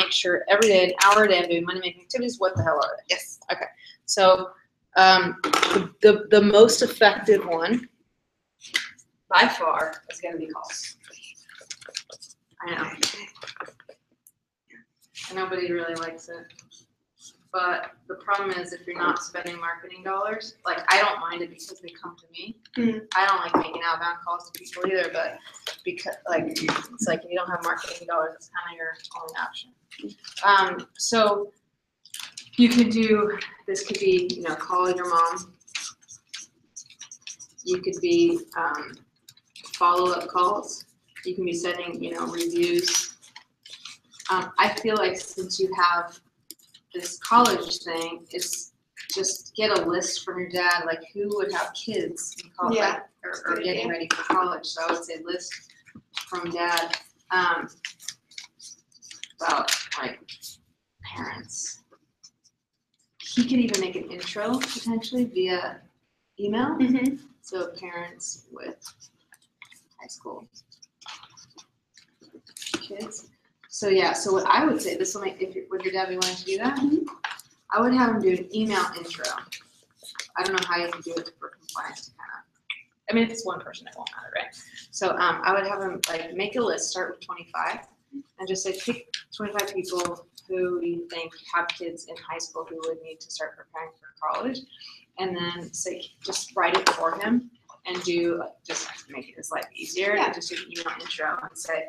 make sure every day, an hour a day, I'm doing money-making activities. What the hell are they? Yes. Okay. So the most effective one, by far, is going to be calls. I know. Nobody really likes it. But the problem is if you're not spending marketing dollars, like I don't mind it because they come to me. I don't like making outbound calls to people either, but because like it's like if you don't have marketing dollars, it's kind of your only option. So you could do, this could be, you know, call your mom. You could be follow-up calls. You can be sending, you know, reviews. I feel like since you have this college thing, it's just get a list from your dad, like who would have kids in college, like, or getting ready for college. So I would say list from dad about like parents. He could even make an intro potentially via email. So parents with high school kids. So yeah, so what I would say, this will make, would your dad be willing to do that? I would have him do an email intro. I don't know how you can do it for compliance to kind of, I mean, if it's one person, it won't matter, right? So I would have him like make a list, start with 25, and just say pick 25 people who you think have kids in high school who would need to start preparing for college, and then say just write it for him and do like, just make it his life easier. And just do an email intro and say,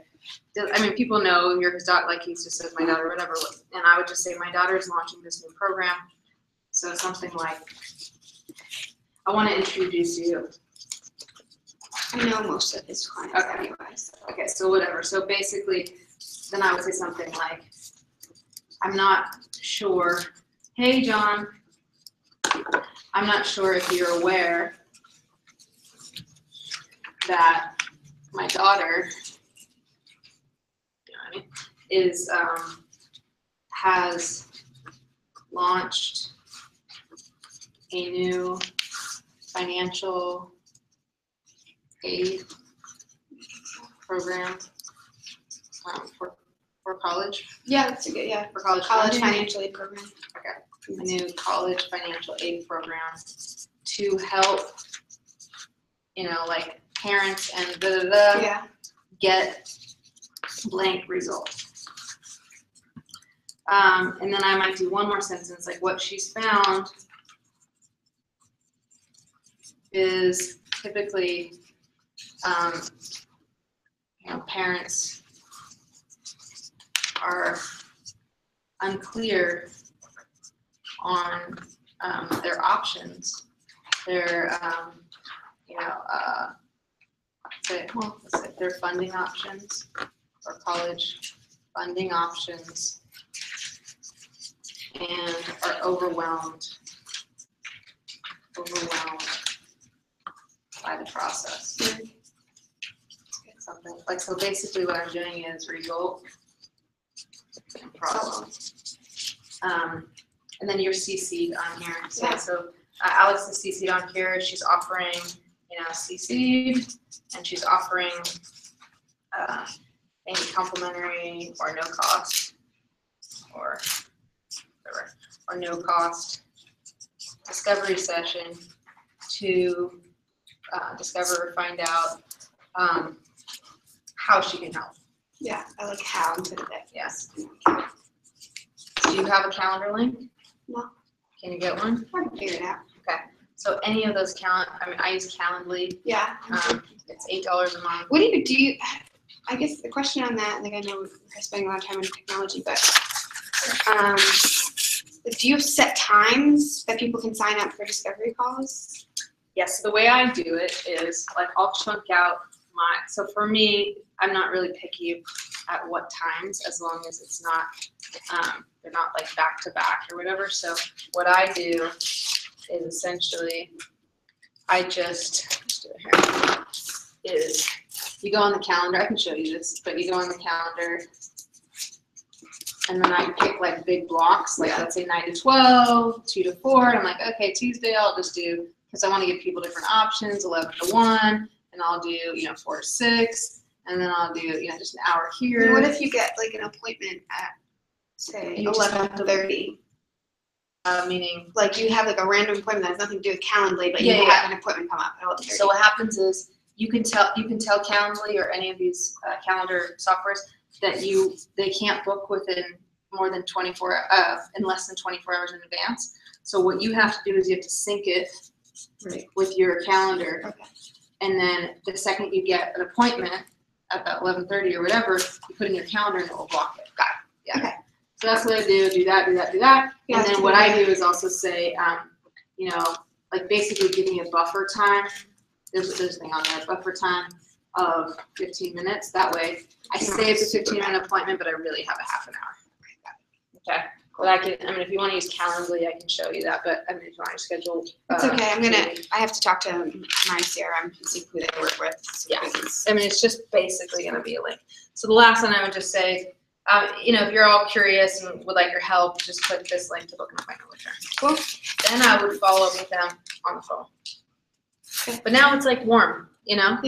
I mean, people know you're his daughter, like he just says my daughter, whatever. And I would just say my daughter is launching this new program. So something like, I want to introduce you. I know most of his clients anyways. Okay, so whatever. So basically, then I would say something like, I'm not sure. Hey, John, I'm not sure if you're aware that my daughter is has launched a new financial aid program for college. Yeah, that's a good, for college financial aid program. Okay, a new college financial aid program to help, you know, like parents and get blank results. And then I might do one more sentence, like what she's found is typically, you know, parents are unclear on their options, their, you know, let's say their funding options or college funding options, and are overwhelmed by the process. Something like, so basically what I'm doing is result and problem. And then you're CC'd on here. So Alex is CC'd on here. She's offering, you know, CC'd, and she's offering a complimentary or no cost or whatever, or no cost discovery session to discover or find out how she can help. Yeah, I like how instead of that. Yes. Do you have a calendar link? No. Can you get one? I can figure it out. Okay. So any of those I use Calendly. Yeah. It's $8 a month. What do you? I guess the question on that, like I know we're spending a lot of time on technology, but do you have set times that people can sign up for discovery calls? Yes. The way I do it is like I'll chunk out so for me, I'm not really picky at what times, as long as it's not, they're not like back to back or whatever. So what I do is essentially, I just do it here, is you go on the calendar, I can show you this, but you go on the calendar and then I pick like big blocks, like let's say 9 to 12, 2 to 4, and I'm like, okay, Tuesday I'll just do, because I want to give people different options, 11 to 1, and I'll do, you know, 4 to 6, and then I'll do, you know, just an hour here. And what if you get like an appointment at say You just have to- 11:30. Meaning, Like you have like a random appointment that has nothing to do with Calendly, but Yeah, you yeah. have an appointment come up at 11:30. so what happens is you can tell Calendly or any of these calendar softwares that they can't book within more than 24 in less than 24 hours in advance. So what you have to do is you have to sync it Right. with your calendar, Okay. and then the second you get an appointment at that 11:30 or whatever, you put in your calendar and it will block it. Got it. Yeah. Okay. So that's what I do. Do that. Yeah, And that's then good. what I do is also say, like basically give me a buffer time. There's a thing on there, buffer time of 15 minutes. That way, I say it's a 15-minute appointment, but I really have a half an hour. Okay. But if you want to use Calendly, I can show you that. But if you want to schedule, It's okay. I have to talk to my CRM and see who they work with. Yeah. It's just basically going to be a link. So the last one I would just say, if you're all curious and would like your help, just click this link to book an appointment with her. Cool. Then I would follow up with them on the phone. Okay. But now it's like warm, Yeah.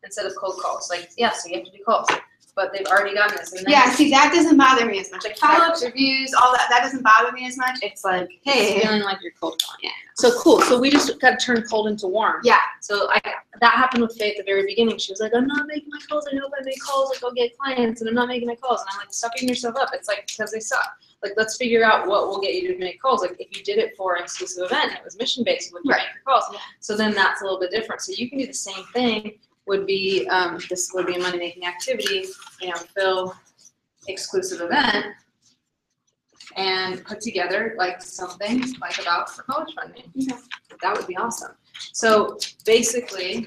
instead of cold calls. Like, yeah, so you have to do calls, but they've already done this. And then Yeah, see, that doesn't bother me as much. Like Exactly. follow-ups, reviews, all that doesn't bother me as much. It's like, hey. It's feeling like you're cold calling. Yeah. So cool. So we just got to turn cold into warm. Yeah. So that happened with Faye at the very beginning. She was like, I'm not making my calls. I know if I make calls, like I'll get clients, and I'm not making my calls. And I'm like, stop beating yourself up. It's like because they suck. Like, let's figure out what will get you to make calls. Like, if you did it for an exclusive event and it was mission-based, would you make your calls? So then that's a little bit different. So you can do the same thing. Would be this would be a money-making activity. Fill exclusive event and put together like something like about for college funding. Okay. That would be awesome. So basically,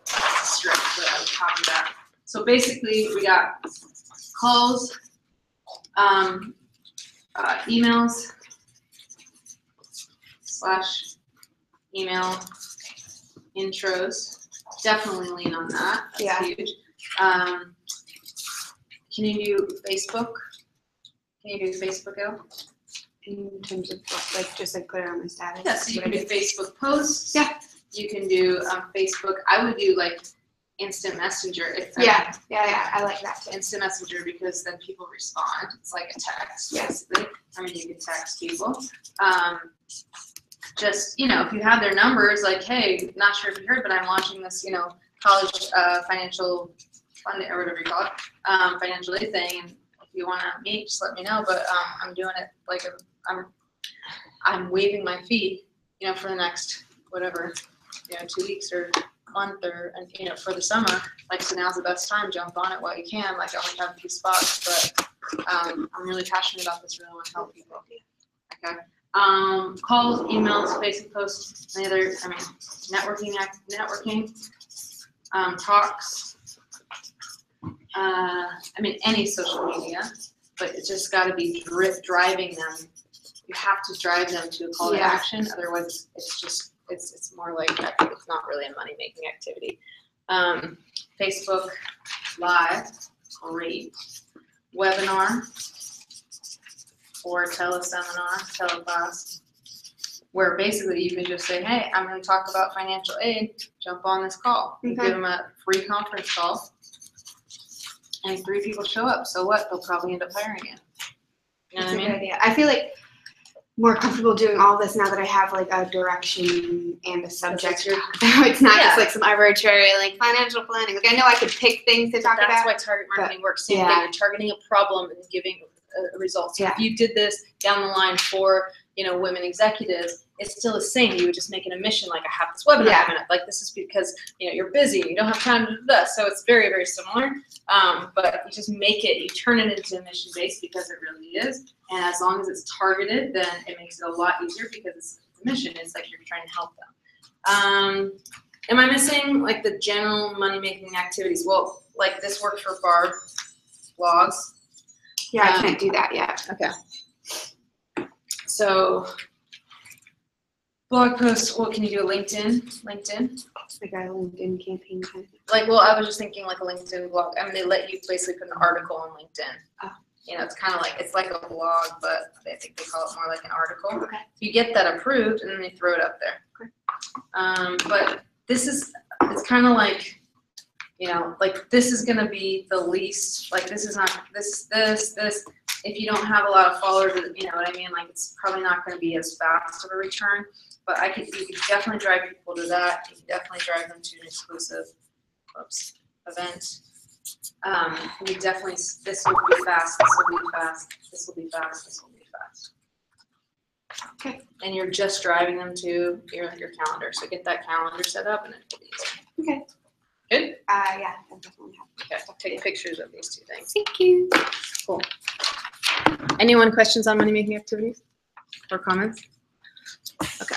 stretch the top of that. So basically, we got calls, emails / email intros. Definitely lean on that. That's Yeah. huge. Can you do Facebook? Can you do Facebook, Elle? In terms of like just like put it on my status. Yes, you can do Facebook posts. Yeah. You can do Facebook. I would do like instant messenger. Yeah, I like that too. Instant messenger because then people respond. It's like a text, Yes. basically. You can text people. Just, if you have their numbers, like, hey, not sure if you heard, but I'm launching this, college financial funding or whatever you call it, financial aid thing. And if you want to meet, just let me know. But I'm doing it like I'm waiving my fee, for the next whatever, 2 weeks or month or for the summer. Like, so now's the best time. Jump on it while you can. Like, I only have a few spots, but I'm really passionate about this. Really want to help people. Okay. Calls, emails, Facebook posts, any other, networking, talks, any social media, but it's just got to be driving them. You have to drive them to a call to action. Otherwise, it's more like, it's not really a money-making activity. Facebook Live, great. Webinar, or teleseminar, teleclass, where basically you can just say, hey, I'm going to talk about financial aid, jump on this call. You give them a free conference call, and 3 people show up. So what? They'll probably end up hiring you. You know That's what a good idea. I feel like more comfortable doing all this now that I have like a direction and a subject to talk about. It's not just like some arbitrary like financial planning. Like I know I could pick things to talk about. That's why target marketing works. Same thing. You're targeting a problem and giving results. Yeah. If you did this down the line for women executives, it's still the same. You would just make it a mission. Like, I have this webinar coming up. Like, this is because you're busy. You don't have time to do this. So it's very, very similar. But you just make it. You turn it into a mission based because it really is. And as long as it's targeted, then it makes it a lot easier because it's a mission. It's like you're trying to help them. Am I missing like the general money making activities? Well, like this works for Barb blogs. Yeah, I can't do that yet. Okay. So blog posts, what can you do? LinkedIn? Like a LinkedIn campaign kind of thing. Like, well, I was just thinking like a LinkedIn blog. They let you basically put an article on LinkedIn. Oh. It's kind of like, it's like a blog, but I think they call it more like an article. Okay. You get that approved and then they throw it up there. Okay. But it's kind of like, like this is going to be the least, like this is not, this, if you don't have a lot of followers, you know what I mean? Like, it's probably not going to be as fast of a return. But you could definitely drive people to that. You can definitely drive them to an exclusive event. We definitely, this will be fast, this will be fast, this will be fast, this will be fast. Okay. And you're just driving them to your calendar. So get that calendar set up and it'll be easy. Okay. Good? Yeah, I definitely have. Okay, take pictures of these two things. Thank you. Cool. Anyone questions on money making activities or comments? Okay.